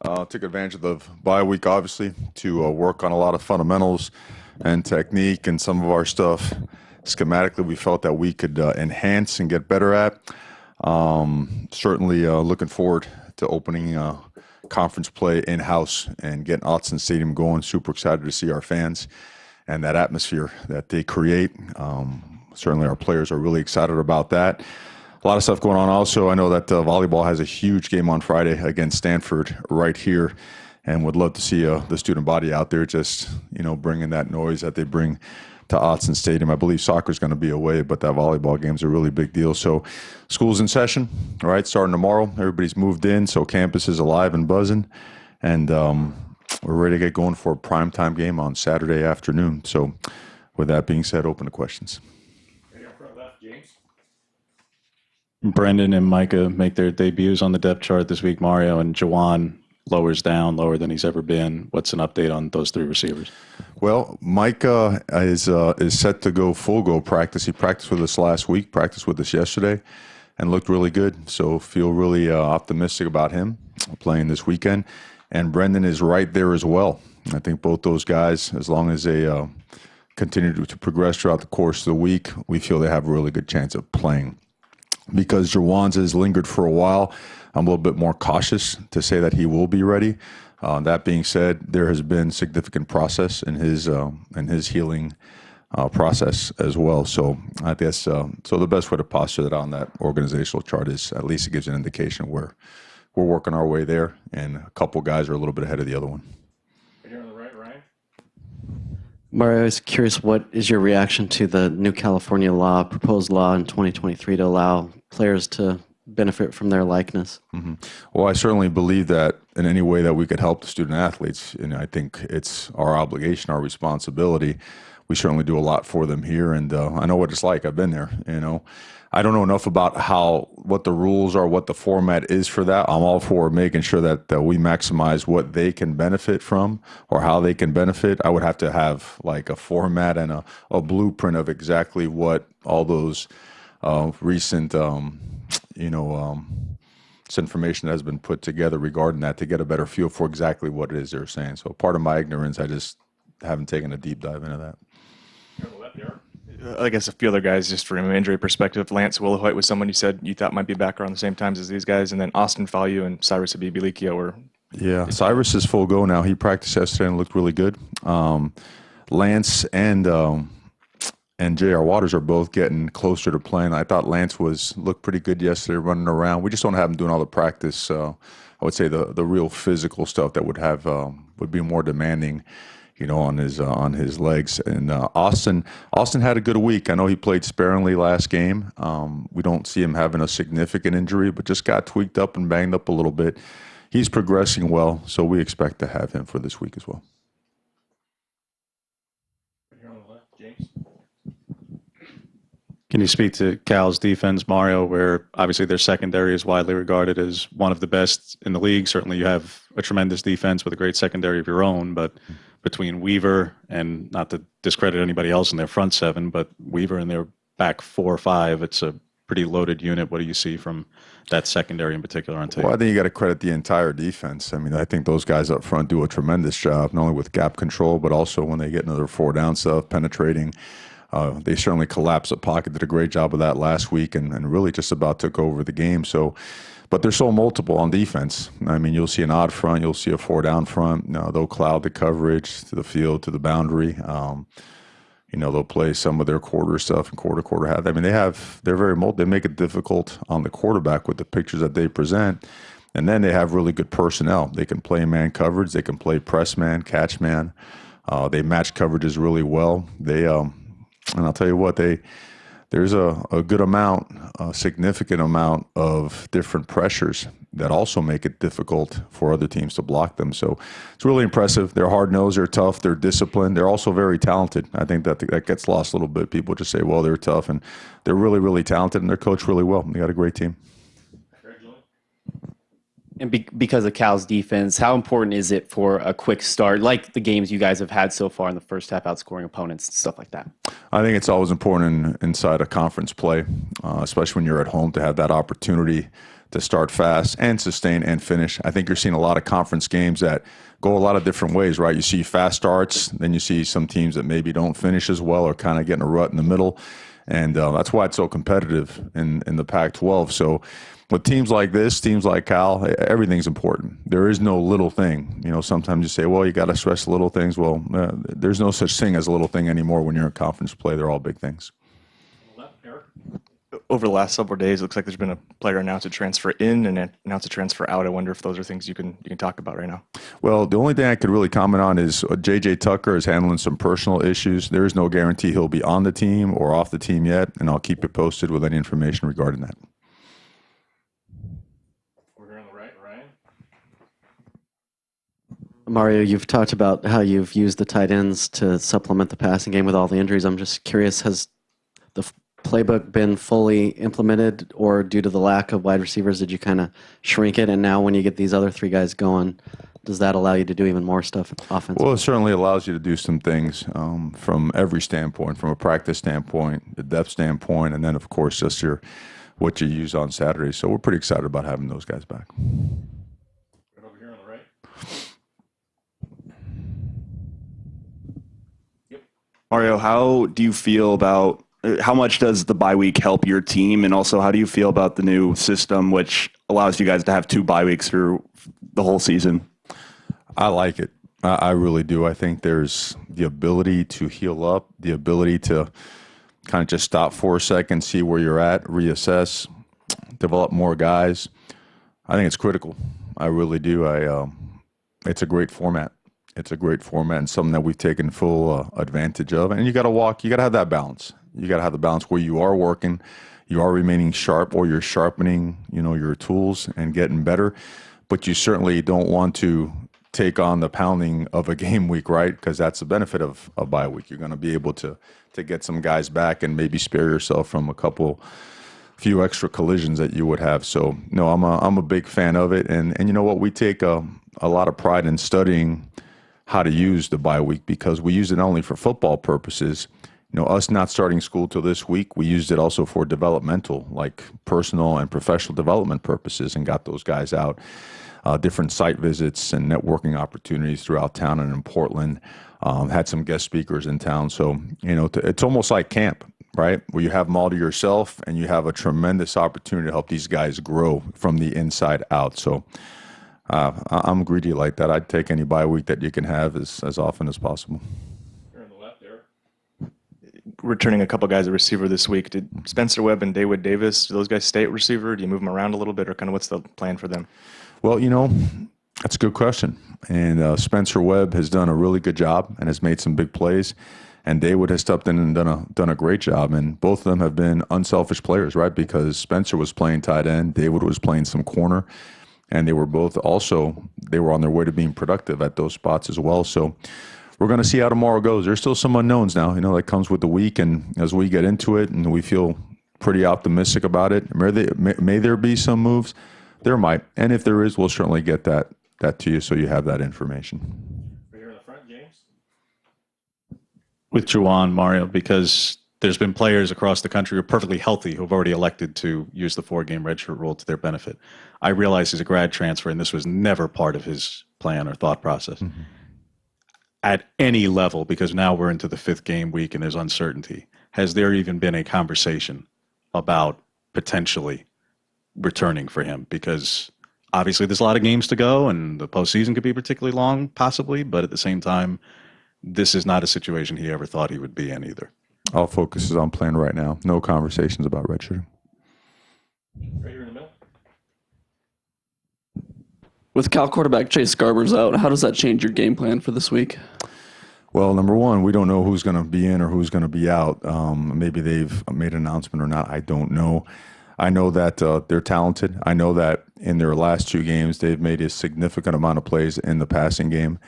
Took advantage of the bye week, obviously, to work on a lot of fundamentals and technique and some of our stuff schematically we felt that we could enhance and get better at. Certainly looking forward to opening conference play in-house and getting Autzen Stadium going. Super excited to see our fans and that atmosphere that they create. Certainly our players are really excited about that. A lot of stuff going on also. I know that volleyball has a huge game on Friday against Stanford right here, and would love to see the student body out there just, bringing that noise that they bring to Autzen Stadium. I believe soccer is going to be away, but that volleyball game is a really big deal. So school's in session, all right, starting tomorrow. Everybody's moved in, so campus is alive and buzzing, and we're ready to get going for a primetime game on Saturday afternoon. So with that being said, open to questions. Brendan and Micah make their debuts on the depth chart this week. Mario and Jawan lowers down, lower than he's ever been. What's an update on those three receivers? Well, Micah is set to go full go practice. He practiced with us last week, practiced with us yesterday, and looked really good. So feel really optimistic about him playing this weekend. And Brendan is right there as well. I think both those guys, as long as they continue to progress throughout the course of the week, we feel they have a really good chance of playing. Because Jawan's has lingered for a while, I'm a little bit more cautious to say that he will be ready. That being said, there has been significant process in his healing process as well. So I guess so the best way to posture that on that organizational chart is at least it gives an indication where we're working our way there, and a couple guys are a little bit ahead of the other one. Here on the right, Ryan. Mario, I was curious, what is your reaction to the new California proposed law in 2023 to allow players to benefit from their likeness? Mm-hmm. Well, I certainly believe that in any way that we could help the student athletes, and I think it's our obligation, our responsibility. We certainly do a lot for them here, and I know what it's like. I've been there, I don't know enough about what the rules are, what the format is for that. I'm all for making sure that we maximize what they can benefit from or how they can benefit. I would have to have like a format and a blueprint of exactly what all those recent, information that has been put together regarding that to get a better feel for exactly what it is they're saying. So part of my ignorance, I just haven't taken a deep dive into that. I guess a few other guys, just from an injury perspective. Lance Wilhoit was someone you said you thought might be back around the same times as these guys, and then Austin Falu and Cyrus Abibilikio were. Yeah, Cyrus is full go now. He practiced yesterday and looked really good. Lance and J.R. Waters are both getting closer to playing. I thought Lance looked pretty good yesterday, running around. We just don't have him doing all the practice. I would say the real physical stuff that would be more demanding, on his legs. And Austin had a good week. I know he played sparingly last game. We don't see him having a significant injury, but just got tweaked up and banged up a little bit. He's progressing well, so we expect to have him for this week as well. Here on the left, James. Can you speak to Cal's defense, Mario, where obviously their secondary is widely regarded as one of the best in the league? Certainly you have a tremendous defense with a great secondary of your own, but between Weaver and, not to discredit anybody else in their front seven, but Weaver and their back 4 or 5, it's a pretty loaded unit. What do you see from that secondary in particular on tape? Well, I think you got to credit the entire defense. I mean, I think those guys up front do a tremendous job, not only with gap control, but also when they get into their 4-down stuff, penetrating. They certainly collapsed the pocket, did a great job of that last week, and really just about took over the game. So, but they're so multiple on defense. I mean, you'll see an odd front, you'll see a 4-down front. They'll cloud the coverage to the field, to the boundary. They'll play some of their quarter stuff and quarter half. I mean, they're very they make it difficult on the quarterback with the pictures that they present. And then they have really good personnel. They can play man coverage, they can play press man, catch man. They match coverages really well. And I'll tell you what, there's a good amount, a significant amount of different pressures that also make it difficult for other teams to block them. So it's really impressive. They're hard-nosed, they're tough, they're disciplined. They're also very talented. I think that gets lost a little bit. People just say, well, they're tough, and they're really, really talented, and they're coached really well. They got a great team. And because of Cal's defense, how important is it for a quick start, like the games you guys have had so far in the first half, outscoring opponents and stuff like that? I think it's always important inside a conference play, especially when you're at home, to have that opportunity to start fast and sustain and finish. I think you're seeing a lot of conference games that go a lot of different ways, right? You see fast starts, then you see some teams that maybe don't finish as well or kind of get in a rut in the middle. And that's why it's so competitive in the Pac-12. So with teams like this, teams like Cal, everything's important. There is no little thing. You know, sometimes you say, well, you got to stress the little things. Well, there's no such thing as a little thing anymore when you're in conference play. They're all big things. Over the last several days, it looks like there's been a player announced a transfer in and announced a transfer out. I wonder if those are things you can talk about right now. Well, the only thing I could really comment on is J.J. Tucker is handling some personal issues. There is no guarantee he'll be on the team or off the team yet, and I'll keep you posted with any information regarding that. We're here on the right, Ryan. Mario, you've talked about how you've used the tight ends to supplement the passing game with all the injuries. I'm just curious, has the playbook been fully implemented, or due to the lack of wide receivers, did you kind of shrink it? And now when you get these other three guys going, does that allow you to do even more stuff offensively? Well, it certainly allows you to do some things from every standpoint, from a practice standpoint, the depth standpoint, and then, of course, just what you use on Saturday. So we're pretty excited about having those guys back. Right over here on the right. Mario, how do you feel about how much does the bye week help your team? And also, how do you feel about the new system, which allows you guys to have 2 bye weeks through the whole season? I like it. I really do. I think there's the ability to heal up, the ability to kind of just stop for a second, see where you're at, reassess, develop more guys. I think it's critical. I really do. It's a great format. It's a great format and something that we've taken full advantage of. And you got to have that balance. You got to have the balance where you are working, you are remaining sharp, or you're sharpening, your tools and getting better. But you certainly don't want to take on the pounding of a game week, right? Because that's the benefit of a bye week. You're going to be able to get some guys back and maybe spare yourself from few extra collisions that you would have. So no, I'm a big fan of it. And you know what? We take a lot of pride in studying how to use the bye week, because we use it not only for football purposes. Us not starting school till this week, we used it also for developmental, like personal and professional development purposes, and got those guys out, different site visits and networking opportunities throughout town and in Portland. Had some guest speakers in town. So, it's almost like camp, right? Where you have them all to yourself and you have a tremendous opportunity to help these guys grow from the inside out. So I'm greedy like that. I'd take any bye week that you can have as often as possible. Returning a couple guys at receiver this week. Did Spencer Webb and David Davis, do those guys stay at receiver? Do you move them around a little bit, or kind of what's the plan for them? Well, that's a good question. And Spencer Webb has done a really good job and has made some big plays. And David has stepped in and done a great job. And both of them have been unselfish players, right? Because Spencer was playing tight end, David was playing some corner, and they were both they were on their way to being productive at those spots as well. So we're going to see how tomorrow goes. There's still some unknowns now, that comes with the week. And as we get into it and we feel pretty optimistic about it, may there be some moves? There might. And if there is, we'll certainly get that to you so you have that information. Right here in the front, James. With Juwan, Mario, because there's been players across the country who are perfectly healthy who have already elected to use the 4-game redshirt rule to their benefit. I realize he's a grad transfer, and this was never part of his plan or thought process. Mm-hmm. At any level, because now we're into the 5th game week and there's uncertainty, has there even been a conversation about potentially returning for him? Because obviously there's a lot of games to go and the postseason could be particularly long, possibly, but at the same time, this is not a situation he ever thought he would be in either. All focus is on playing right now. No conversations about redshirting. Right here in the middle. With Cal quarterback Chase Garbers out, how does that change your game plan for this week? Well, number one, we don't know who's going to be in or who's going to be out. Maybe they've made an announcement or not. I don't know. I know that they're talented. I know that in their last 2 games, they've made a significant amount of plays in the passing game.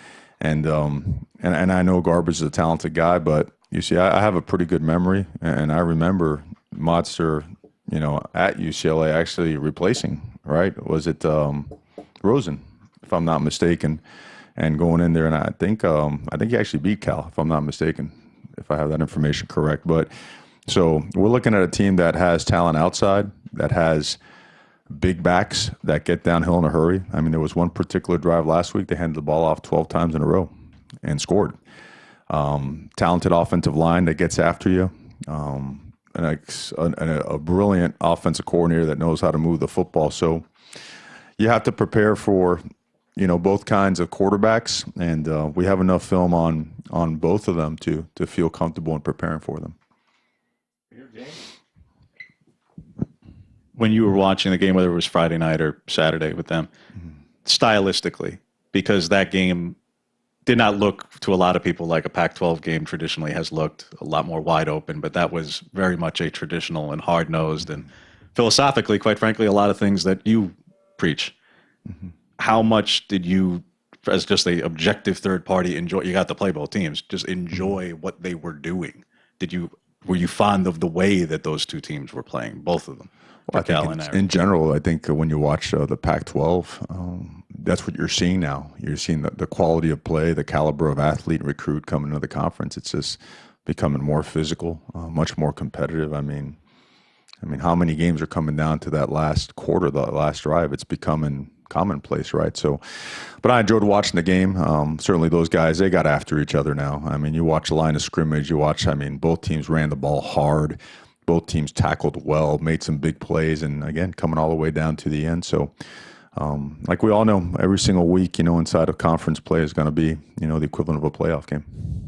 And I know Garbers is a talented guy, but you see, I have a pretty good memory. And I remember Motzer, at UCLA actually replacing, right? Was it Rosen, if I'm not mistaken, and going in there, and I think he actually beat Cal, if I'm not mistaken, if I have that information correct. But so we're looking at a team that has talent outside, that has big backs that get downhill in a hurry. I mean, there was one particular drive last week. They handed the ball off 12 times in a row and scored. Talented offensive line that gets after you. And a brilliant offensive coordinator that knows how to move the football. So you have to prepare for, both kinds of quarterbacks, and we have enough film on both of them to feel comfortable in preparing for them. When you were watching the game, whether it was Friday night or Saturday with them, stylistically, because that game did not look to a lot of people like a Pac-12 game traditionally has looked, a lot more wide open, but that was very much a traditional and hard-nosed and philosophically, quite frankly, a lot of things that you preach. How much did you, as just a objective third party, enjoy? You got to play both teams, just enjoy what they were doing. Were you fond of the way that those two teams were playing, both of them? Well, I think in general, I think when you watch the Pac-12, that's what you're seeing now. You're seeing the quality of play, the caliber of athlete and recruit coming into the conference. It's just becoming more physical, much more competitive. I mean, how many games are coming down to that last quarter, the last drive? It's becoming commonplace, right? So, but I enjoyed watching the game. Certainly those guys, they got after each other now. I mean, you watch the line of scrimmage, both teams ran the ball hard. Both teams tackled well, made some big plays, and again, coming all the way down to the end. So, like we all know, every single week, inside of conference play is going to be, the equivalent of a playoff game.